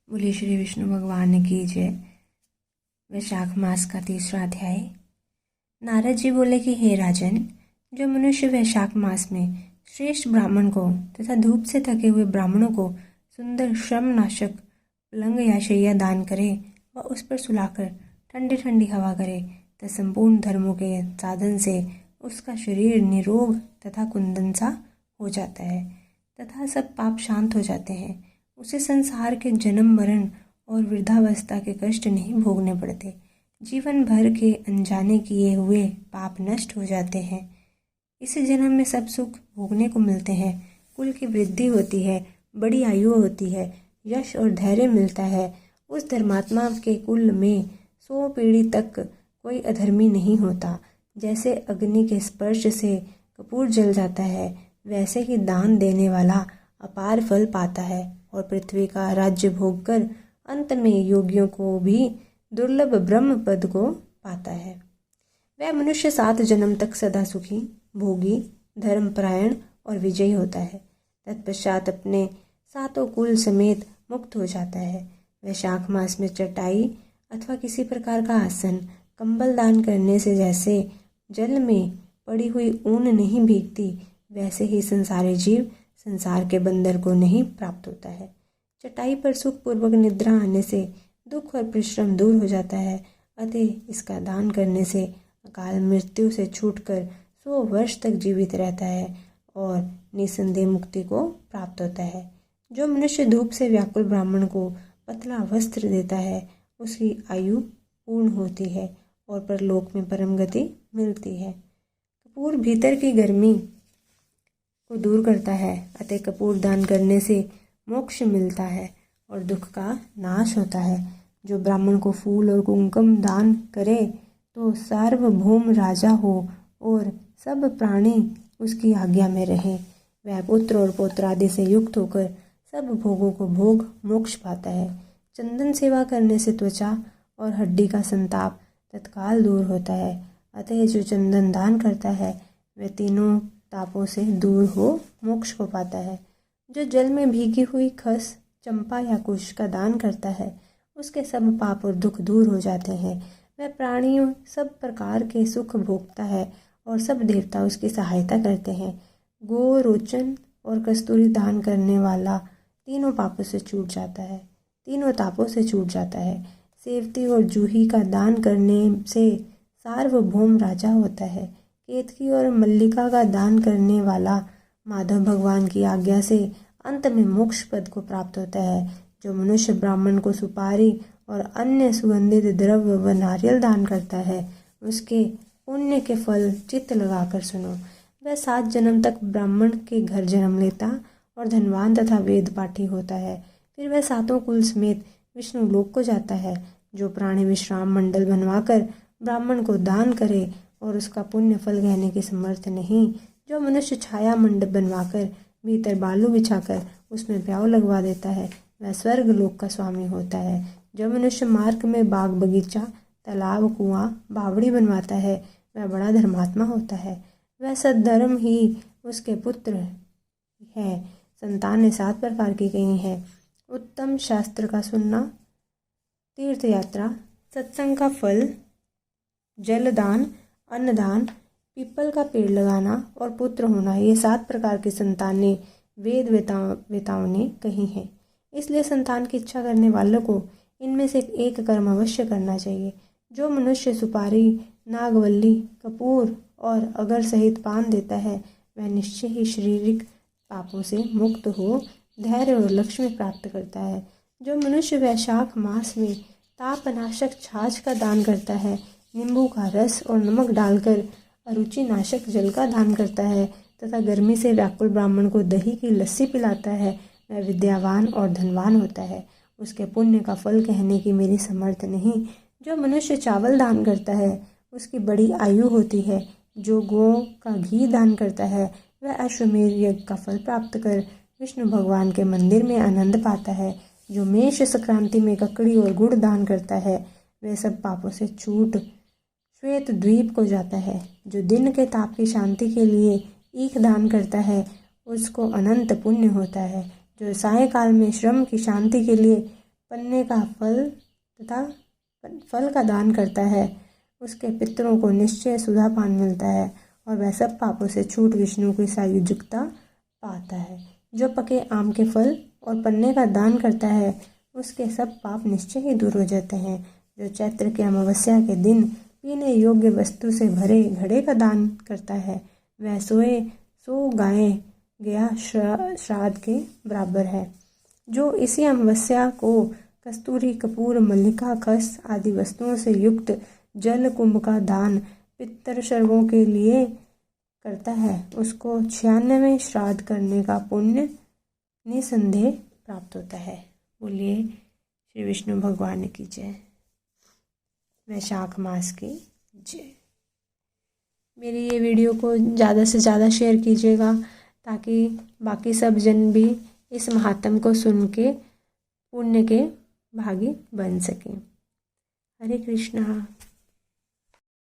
बोले श्री विष्णु भगवान की जय। वैशाख मास का तीसरा अध्याय। नारद जी बोले कि हे राजन, जो मनुष्य वैशाख मास में श्रेष्ठ ब्राह्मण को तथा धूप से थके हुए ब्राह्मणों को सुंदर श्रम नाशक पलंग या शैया दान करे व उस पर सुलाकर ठंडी ठंडी हवा करे, तो संपूर्ण धर्मों के साधन से उसका शरीर निरोग तथा कुंदन सा हो जाता है तथा सब पाप शांत हो जाते हैं। उसे संसार के जन्म मरण और वृद्धावस्था के कष्ट नहीं भोगने पड़ते। जीवन भर के अनजाने किए हुए पाप नष्ट हो जाते हैं। इस जन्म में सब सुख भोगने को मिलते हैं। कुल की वृद्धि होती है, बड़ी आयु होती है, यश और धैर्य मिलता है। उस धर्मात्मा के कुल में 100 पीढ़ी तक कोई अधर्मी नहीं होता। जैसे अग्नि के स्पर्श से कपूर जल जाता है, वैसे ही दान देने वाला अपार फल पाता है और पृथ्वी का राज्य भोग कर अंत में योगियों को भी दुर्लभ ब्रह्म पद को पाता है। वह मनुष्य 7 जन्म तक सदा सुखी, भोगी, धर्मपरायण और विजयी होता है। तत्पश्चात अपने 7 कुल समेत मुक्त हो जाता है। वैशाख मास में चटाई अथवा किसी प्रकार का आसन, कंबल दान करने से जैसे जल में पड़ी हुई ऊन नहीं भीगती, वैसे ही संसारी जीव संसार के बंदर को नहीं प्राप्त होता है। चटाई पर सुखपूर्वक निद्रा आने से दुख और परिश्रम दूर हो जाता है। अतः इसका दान करने से अकाल मृत्यु से छूटकर 100 वर्ष तक जीवित रहता है और निसंदेह मुक्ति को प्राप्त होता है। जो मनुष्य धूप से व्याकुल ब्राह्मण को पतला वस्त्र देता है, उसकी आयु पूर्ण होती है और परलोक में परम गति मिलती है। कपूर भीतर की गर्मी को दूर करता है, अतः कपूर दान करने से मोक्ष मिलता है और दुख का नाश होता है। जो ब्राह्मण को फूल और कुंकुम दान करे तो सार्वभौम राजा हो और सब प्राणी उसकी आज्ञा में रहे। वह पुत्र और पौत्र आदि से युक्त होकर सब भोगों को भोग मोक्ष पाता है। चंदन सेवा करने से त्वचा और हड्डी का संताप तत्काल दूर होता है। अतः जो चंदन दान करता है वह तीनों तापों से दूर हो मोक्ष को पाता है। जो जल में भीगी हुई खस, चंपा या कुश का दान करता है, उसके सब पाप और दुख दूर हो जाते हैं। वह प्राणियों सब प्रकार के सुख भोगता है और सब देवता उसकी सहायता करते हैं। गो, रोचन और कस्तूरी दान करने वाला तीनों पापों से छूट जाता है, तीनों तापों से छूट जाता है। सेवती और जूही का दान करने से सार्वभौम राजा होता है। केतकी और मल्लिका का दान करने वाला माधव भगवान की आज्ञा से अंत में मोक्ष पद को प्राप्त होता है। जो मनुष्य ब्राह्मण को सुपारी और अन्य सुगंधित द्रव्य व नारियल दान करता है, उसके पुण्य के फल चित्त लगाकर सुनो। वह 7 जन्म तक ब्राह्मण के घर जन्म लेता और धनवान तथा वेद पाठी होता है। फिर वह 7 कुल समेत विष्णु लोक को जाता है। जो प्राणी विश्राम मंडल बनवाकर ब्राह्मण को दान करे और उसका पुण्य फल कहने के समर्थ नहीं, जो मनुष्य छाया मंडप बनवाकर भीतर बालू बिछाकर उसमें प्याव लगवा देता है, वह स्वर्ग लोक का स्वामी होता है। जो मनुष्य मार्ग में बाग बगीचा, तालाब, कुआं, बावड़ी बनवाता है, वह बड़ा धर्मात्मा होता है। वह सद्धर्म ही उसके पुत्र है। संतान 7 प्रकार की कही है। उत्तम शास्त्र का सुनना, तीर्थ यात्रा, सत्संग का फल, जलदान, अन्नदान, पीपल का पेड़ लगाना और पुत्र होना, ये 7 प्रकार की संतानें वेद वेताओं ने कही हैं। इसलिए संतान की इच्छा करने वालों को इनमें से एक कर्म अवश्य करना चाहिए। जो मनुष्य सुपारी, नागवल्ली, कपूर और अगर सहित पान देता है, वह निश्चय ही शारीरिक पापों से मुक्त हो धैर्य और लक्ष्मी प्राप्त करता है। जो मनुष्य वैशाख मास में तापनाशक छाछ का दान करता है, नींबू का रस और नमक डालकर अरुचि नाशक जल का दान करता है तथा गर्मी से व्याकुल ब्राह्मण को दही की लस्सी पिलाता है, वह विद्यावान और धनवान होता है। उसके पुण्य का फल कहने की मेरी समर्थ नहीं। जो मनुष्य चावल दान करता है, उसकी बड़ी आयु होती है। जो गौ का घी दान करता है, वह अश्वमेध यज्ञ का फल प्राप्त कर विष्णु भगवान के मंदिर में आनंद पाता है। जो मेष संक्रांति में ककड़ी और गुड़ दान करता है, वह सब पापों से छूट श्वेत द्वीप को जाता है। जो दिन के ताप की शांति के लिए ईख दान करता है, उसको अनंत पुण्य होता है। जो सायकाल में श्रम की शांति के लिए पन्ने का फल तथा फल का दान करता है उसके पितरों को निश्चय सुधापान मिलता है और वह सब पापों से छूट विष्णु की सायुज्यता पाता है। जो पके आम के फल और पन्ने का दान करता है उसके सब पाप निश्चय ही दूर हो जाते हैं। जो चैत्र के अमावस्या के दिन पीने योग्य वस्तु से भरे घड़े का दान करता है वह सो गाय गया श्राद्ध के बराबर है। जो इसी अमावस्या को कस्तूरी कपूर मल्लिका खस आदि वस्तुओं से युक्त जल कुंभ का दान पितर सर्वों के लिए करता है उसको 96वें श्राद्ध करने का पुण्य निसंदेह प्राप्त होता है। बोलिए श्री विष्णु भगवान की जय। वैशाख मास की जय। मेरी ये वीडियो को ज़्यादा से ज़्यादा शेयर कीजिएगा ताकि बाकी सब जन भी इस महात्म को सुन के पुण्य के भागी बन सकें। हरे कृष्णा।